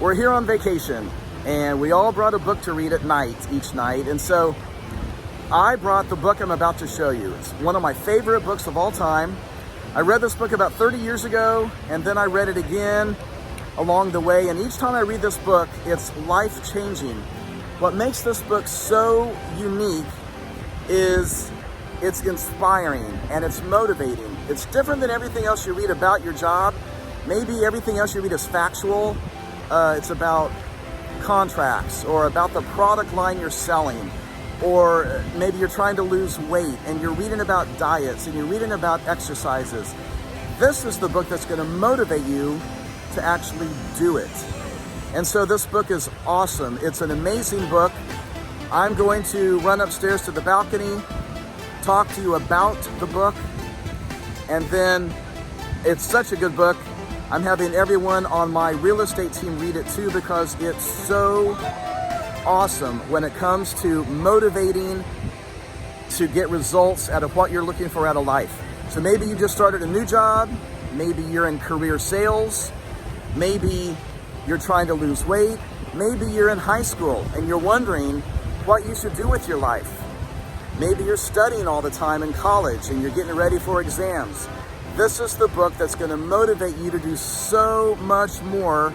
we're here on vacation, and we all brought a book to read at night, each night. And so I brought the book I'm about to show you. It's one of my favorite books of all time. I read this book about 30 years ago, and then I read it again along the way. And each time I read this book, it's life-changing. What makes this book so unique is it's inspiring and it's motivating. It's different than everything else you read about your job. Maybe everything else you read is factual. It's about contracts or about the product line you're selling. Or maybe you're trying to lose weight and you're reading about diets and you're reading about exercises. This is the book that's going to motivate you to actually do it. And so this book is awesome. It's an amazing book. I'm going to run upstairs to the balcony, talk to you about the book, and then it's such a good book. I'm having everyone on my real estate team read it too, because it's so awesome when it comes to motivating to get results out of what you're looking for out of life. So maybe you just started a new job, maybe you're in career sales, maybe you're trying to lose weight, maybe you're in high school and you're wondering what you should do with your life. Maybe you're studying all the time in college and you're getting ready for exams. This is the book that's going to motivate you to do so much more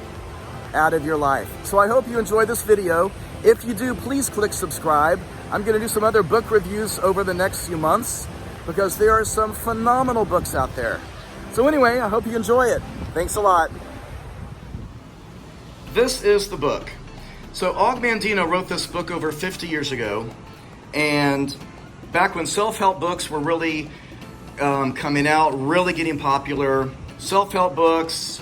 out of your life. So I hope you enjoyed this video. If you do, please click subscribe. I'm going to do some other book reviews over the next few months because there are some phenomenal books out there. So anyway, I hope you enjoy it. Thanks a lot. This is the book. So Mandino wrote this book over 50 years ago, and back when self-help books were really coming out, really getting popular, self-help books,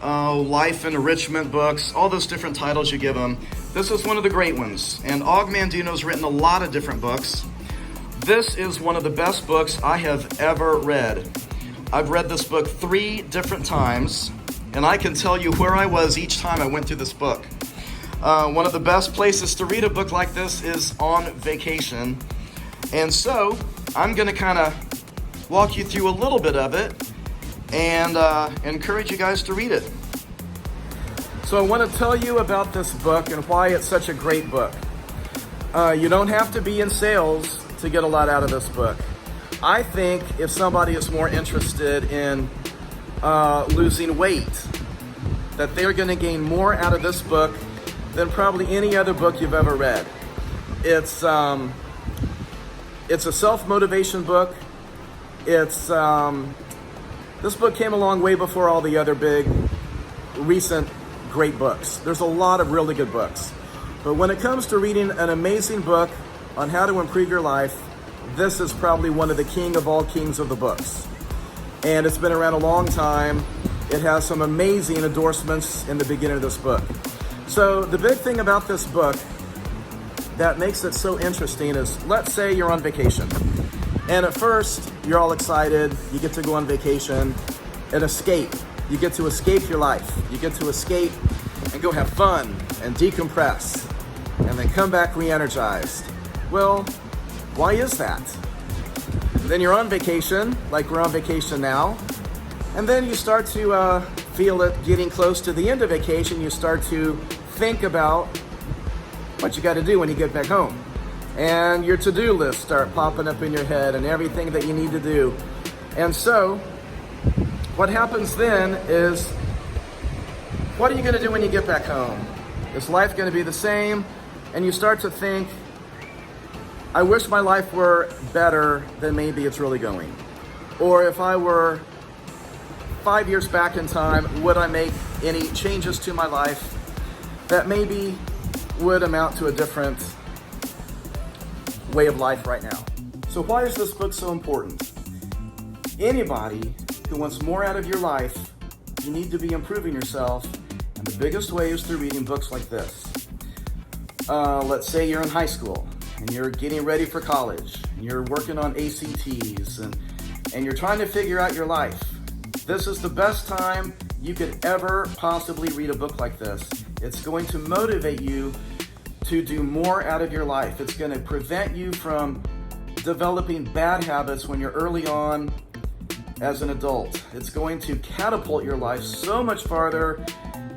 life and enrichment books, all those different titles you give them. This is one of the great ones, and Mandino's written a lot of different books. This is one of the best books I have ever read. I've read this book 3 different times, and I can tell you where I was each time I went through this book. One of the best places to read a book like this is on vacation. And so I'm going to kind of walk you through a little bit of it and encourage you guys to read it. So I want to tell you about this book and why it's such a great book. You don't have to be in sales to get a lot out of this book. I think if somebody is more interested in losing weight, that they're going to gain more out of this book than probably any other book you've ever read. It's a self-motivation book. This book came along way before all the other big recent great books. There's a lot of really good books. But when it comes to reading an amazing book on how to improve your life, this is probably one of the king of all kings of the books. And it's been around a long time. It has some amazing endorsements in the beginning of this book. So the big thing about this book that makes it so interesting is, let's say you're on vacation. And at first, you're all excited. You get to go on vacation and escape. You get to escape your life. You get to escape and go have fun and decompress and then come back re-energized. Well, why is that? Then you're on vacation, like we're on vacation now, and then you start to feel it getting close to the end of vacation. You start to think about what you got to do when you get back home. And your to-do list start popping up in your head and everything that you need to do. And so what happens then is, what are you going to do when you get back home? Is life going to be the same? And you start to think, I wish my life were better than maybe it's really going. Or if I were 5 years back in time, would I make any changes to my life that maybe would amount to a different way of life right now? So why is this book so important? Anybody who wants more out of your life, you need to be improving yourself, and the biggest way is through reading books like this. Let's say you're in high school and you're getting ready for college and you're working on ACTs and you're trying to figure out your life. This is the best time you could ever possibly read a book like this. It's going to motivate you to do more out of your life. It's going to prevent you from developing bad habits when you're early on as an adult. It's going to catapult your life so much farther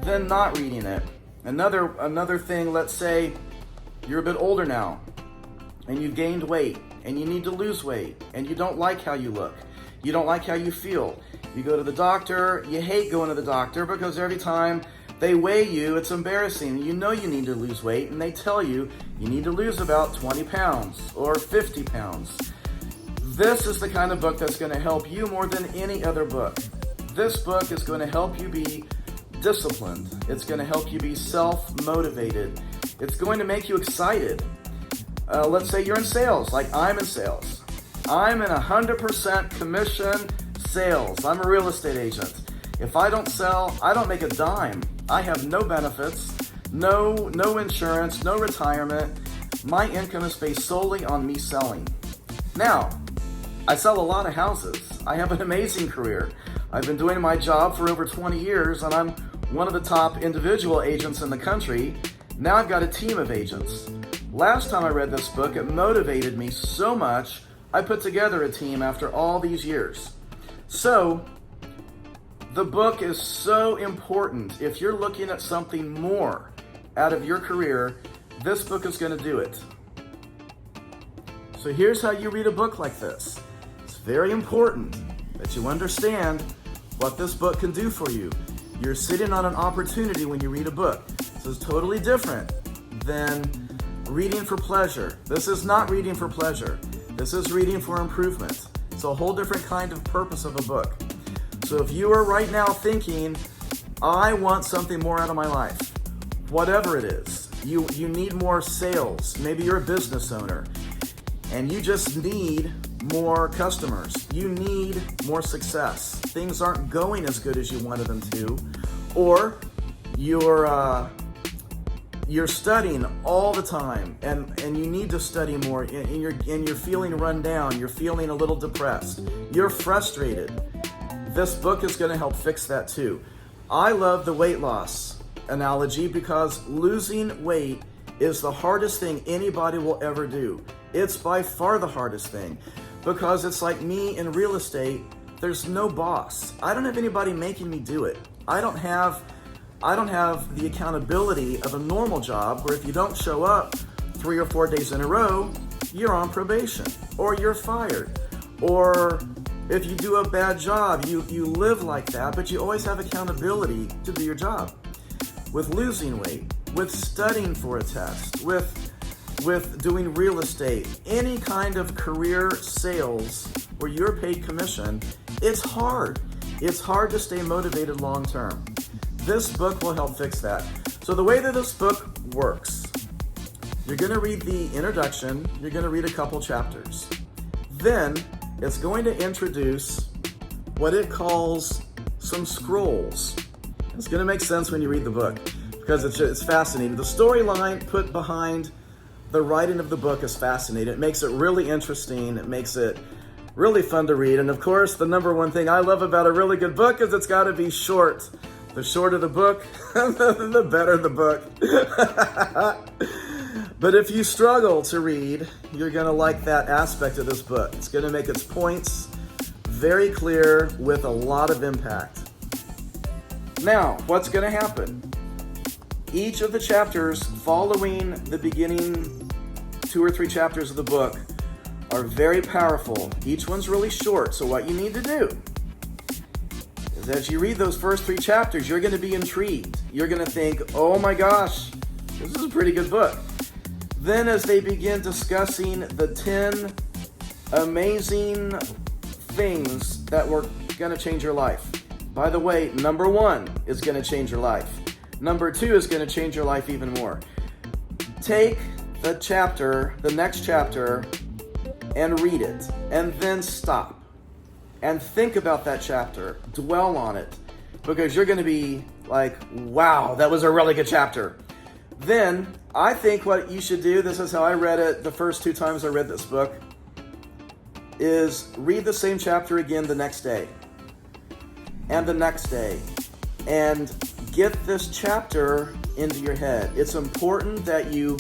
than not reading it. Another thing, let's say you're a bit older now and you've gained weight and you need to lose weight and you don't like how you look. You don't like how you feel. You go to the doctor, you hate going to the doctor because every time they weigh you, it's embarrassing. You know you need to lose weight and they tell you you need to lose about 20 pounds or 50 pounds. This is the kind of book that's going to help you more than any other book. This book is going to help you be disciplined. It's going to help you be self-motivated. It's going to make you excited. Let's say you're in sales, like I'm in sales. I'm in 100% commission sales. I'm a real estate agent. If I don't sell, I don't make a dime. I have no benefits, no insurance, no retirement. My income is based solely on me selling. Now, I sell a lot of houses. I have an amazing career. I've been doing my job for over 20 years and I'm one of the top individual agents in the country. Now I've got a team of agents. Last time I read this book, it motivated me so much, I put together a team after all these years. So, the book is so important. If you're looking at something more out of your career, this book is going to do it. So here's how you read a book like this. It's very important that you understand what this book can do for you. You're sitting on an opportunity when you read a book. This is totally different than reading for pleasure. This is not reading for pleasure. This is reading for improvement. It's a whole different kind of purpose of a book. So if you are right now thinking, I want something more out of my life, whatever it is, you need more sales. Maybe you're a business owner and you just need more customers. You need more success. Things aren't going as good as you wanted them to, or you're studying all the time and you need to study more and you're feeling run down, you're feeling a little depressed, you're frustrated. This book is going to help fix that too. I love the weight loss analogy because losing weight is the hardest thing anybody will ever do. It's by far the hardest thing because it's like me in real estate. There's no boss. I don't have anybody making me do it. I don't have the accountability of a normal job where if you don't show up 3 or 4 days in a row, you're on probation or you're fired. Or if you do a bad job, you live like that, but you always have accountability to do your job. With losing weight, with studying for a test, with doing real estate, any kind of career sales where you're paid commission, it's hard. It's hard to stay motivated long term. This book will help fix that. So the way that this book works, you're going to read the introduction, you're going to read a couple chapters. Then it's going to introduce what it calls some scrolls. It's going to make sense when you read the book because it's fascinating. The storyline put behind the writing of the book is fascinating. It makes it really interesting. It makes it really fun to read. And of course, the number one thing I love about a really good book is it's got to be short. The shorter the book, the better the book. But if you struggle to read, you're going to like that aspect of this book. It's going to make its points very clear with a lot of impact. Now, what's going to happen? Each of the chapters following the beginning 2 or 3 chapters of the book are very powerful. Each one's really short, so what you need to do is as you read those first 3 chapters, you're going to be intrigued. You're going to think, oh my gosh, this is a pretty good book. Then as they begin discussing the 10 amazing things that were going to change your life. By the way, number 1 is going to change your life. Number 2 is going to change your life even more. Take the next chapter, and read it, and then stop. And think about that chapter. Dwell on it. Because you're going to be like, wow, that was a really good chapter. Then, I think what you should do, this is how I read it the first 2 times I read this book, is read the same chapter again the next day. And the next day. And get this chapter into your head. It's important that you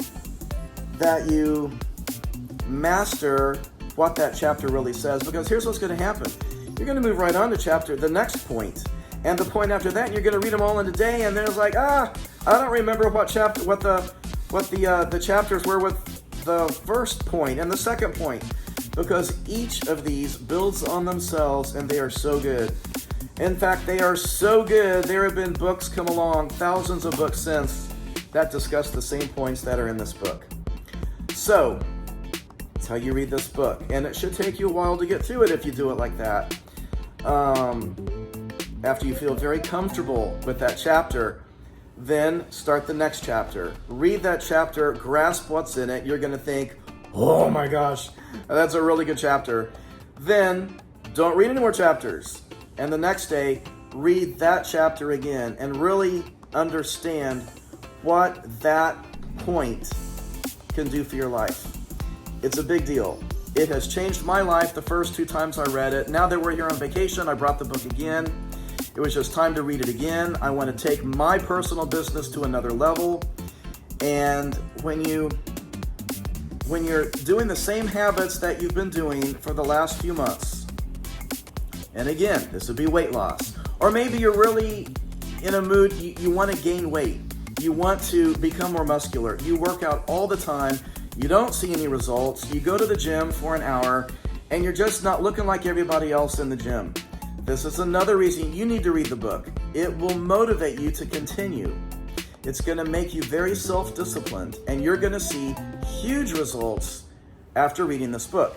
master what that chapter really says, because here's what's going to happen. You're going to move right on to the next point. And the point after that, you're going to read them all in a day, and then it's like, I don't remember what the chapters were with the first point and the second point, because each of these builds on themselves, and they are so good. In fact, they are so good, there have been books come along, thousands of books since, that discuss the same points that are in this book. So, that's how you read this book. And it should take you a while to get through it if you do it like that. After you feel very comfortable with that chapter, then start the next chapter. Read that chapter, grasp what's in it. You're going to think, oh my gosh, that's a really good chapter. Then, don't read any more chapters. And the next day, read that chapter again and really understand what that point can do for your life. It's a big deal. It has changed my life the first 2 times I read it. Now that we're here on vacation, I brought the book again. It was just time to read it again. I want to take my personal business to another level. And when you're doing the same habits that you've been doing for the last few months, and again, this would be weight loss, or maybe you're really in a mood, you want to gain weight, you want to become more muscular, you work out all the time, you don't see any results, you go to the gym for an hour, and you're just not looking like everybody else in the gym. This is another reason you need to read the book. It will motivate you to continue. It's going to make you very self-disciplined, and you're going to see huge results after reading this book.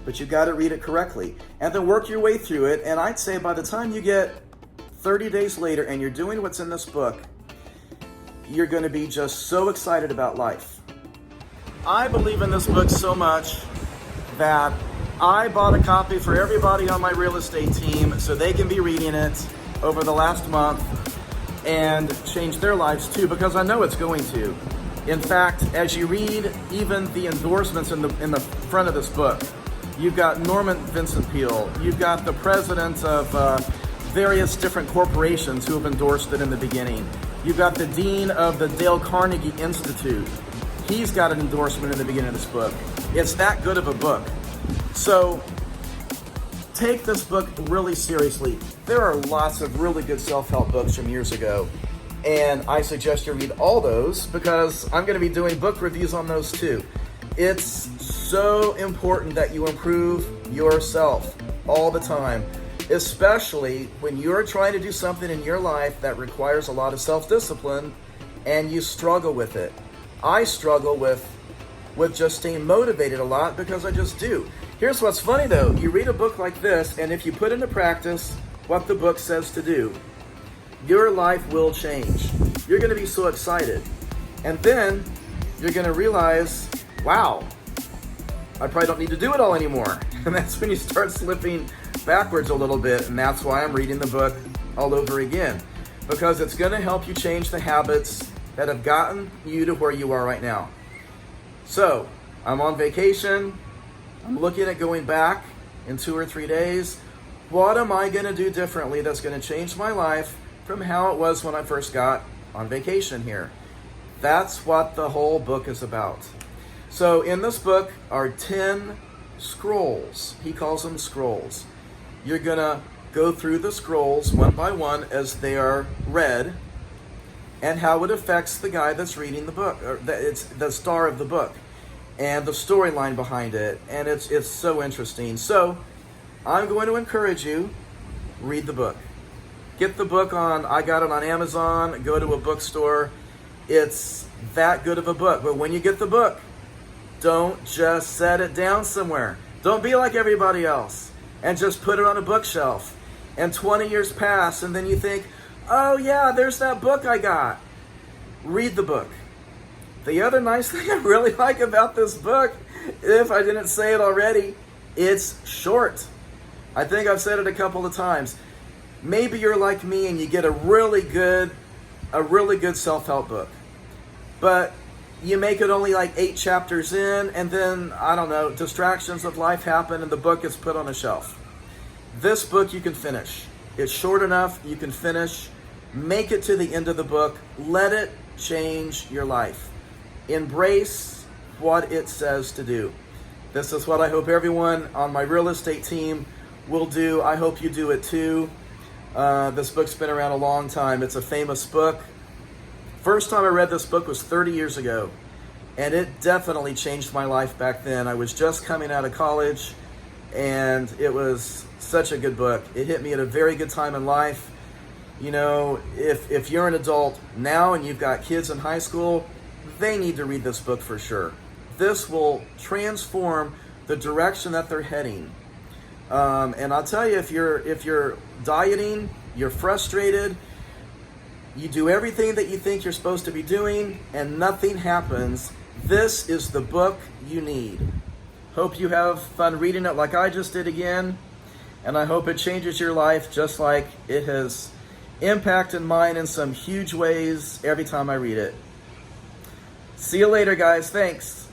But you got to read it correctly and then work your way through it. And I'd say by the time you get 30 days later and you're doing what's in this book, you're going to be just so excited about life. I believe in this book so much that I bought a copy for everybody on my real estate team so they can be reading it over the last month and change their lives too, because I know it's going to. In fact, as you read even the endorsements in the front of this book, you've got Norman Vincent Peale, you've got the presidents of various different corporations who have endorsed it in the beginning. You've got the dean of the Dale Carnegie Institute. He's got an endorsement in the beginning of this book. It's that good of a book. So take this book really seriously. There are lots of really good self-help books from years ago, and I suggest you read all those because I'm going to be doing book reviews on those too. It's so important that you improve yourself all the time, especially when you're trying to do something in your life that requires a lot of self-discipline and you struggle with it. I struggle with just staying motivated a lot because I just do. Here's what's funny though. You read a book like this, and if you put into practice what the book says to do, your life will change. You're going to be so excited. And then you're going to realize, wow, I probably don't need to do it all anymore. And that's when you start slipping backwards a little bit. And that's why I'm reading the book all over again, because it's going to help you change the habits that have gotten you to where you are right now. So I'm on vacation. I'm looking at going back in 2 or 3 days. What am I going to do differently that's going to change my life from how it was when I first got on vacation here? That's what the whole book is about. So in this book are 10 scrolls. He calls them scrolls. You're going to go through the scrolls one by one as they are read, and how it affects the guy that's reading the book, or it's the star of the book, and the storyline behind it. And it's so interesting. So I'm going to encourage you, read the book. Get the book I got it on Amazon, go to a bookstore. It's that good of a book. But when you get the book, don't just set it down somewhere. Don't be like everybody else and just put it on a bookshelf. And 20 years pass, and then you think, oh yeah, there's that book I got. Read the book. The other nice thing I really like about this book, if I didn't say it already, it's short. I think I've said it a couple of times. Maybe you're like me and you get a really good self-help book, but you make it only like 8 chapters in, and then, I don't know, distractions of life happen and the book is put on a shelf. This book you can finish. It's short enough, you can finish. Make it to the end of the book. Let it change your life. Embrace what it says to do. This is what I hope everyone on my real estate team will do. I hope you do it too. This book's been around a long time. It's a famous book. First time I read this book was 30 years ago, and it definitely changed my life back then. I was just coming out of college, and it was such a good book. It hit me at a very good time in life. You know, if you're an adult now and you've got kids in high school, they need to read this book for sure. This will transform the direction that they're heading. And I'll tell you, if you're dieting, you're frustrated, you do everything that you think you're supposed to be doing, and nothing happens, this is the book you need. Hope you have fun reading it like I just did again, and I hope it changes your life just like it has impacted mine in some huge ways every time I read it. See you later, guys. Thanks.